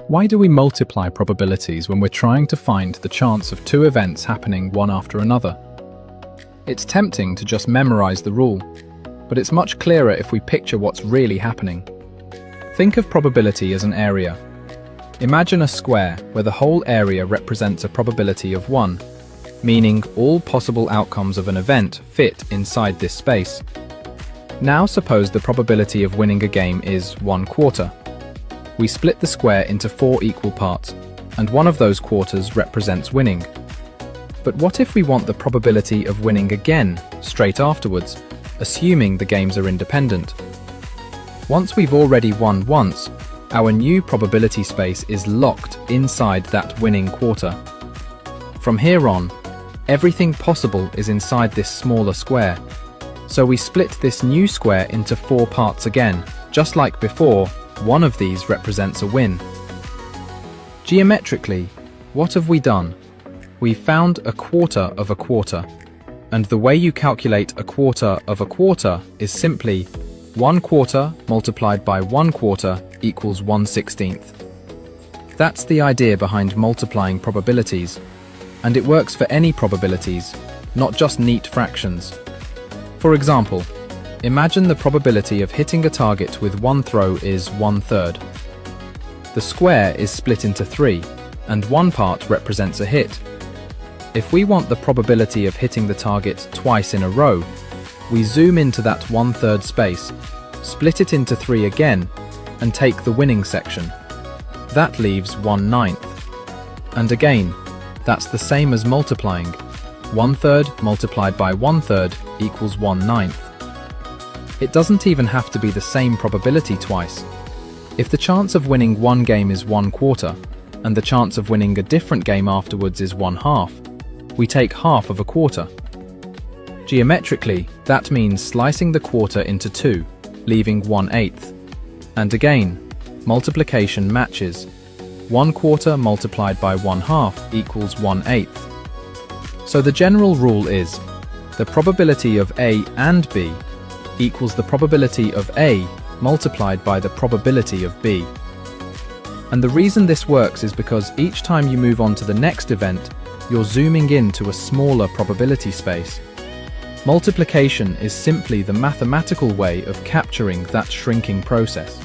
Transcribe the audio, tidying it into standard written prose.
Why do we multiply probabilities when we're trying to find the chance of two events happening one after another? It's tempting to just memorize the rule, but it's much clearer if we picture what's really happening. Think of probability as an area. Imagine a square where the whole area represents a probability of 1, meaning all possible outcomes of an event fit inside this space. Now suppose the probability of winning a game is 1/4. We split the square into 4 equal parts, and one of those quarters represents winning. But what if we want the probability of winning again, straight afterwards, assuming the games are independent? Once we've already won once, our new probability space is locked inside that winning quarter. From here on, everything possible is inside this smaller square. So we split this new square into 4 parts again. Just like before, one of these represents a win. Geometrically, what have we done? We've found a quarter of a quarter. And the way you calculate a quarter of a quarter is simply 1/4 multiplied by 1/4 equals 1/16. That's the idea behind multiplying probabilities. And it works for any probabilities, not just neat fractions. For example, imagine the probability of hitting a target with one throw is 1/3. The square is split into 3, and one part represents a hit. If we want the probability of hitting the target twice in a row, we zoom into that 1/3 space, split it into 3 again, and take the winning section. That leaves 1/9. And again, that's the same as multiplying. 1/3 multiplied by 1/3 equals 1/9. It doesn't even have to be the same probability twice. If the chance of winning one game is 1/4, and the chance of winning a different game afterwards is 1/2, we take half of a quarter. Geometrically, that means slicing the quarter into 2, leaving 1/8. And again, multiplication matches. 1/4 multiplied by 1/2 equals 1/8. So the general rule is, the probability of A and B equals the probability of A multiplied by the probability of B. And the reason this works is because each time you move on to the next event, you're zooming into a smaller probability space. Multiplication is simply the mathematical way of capturing that shrinking process.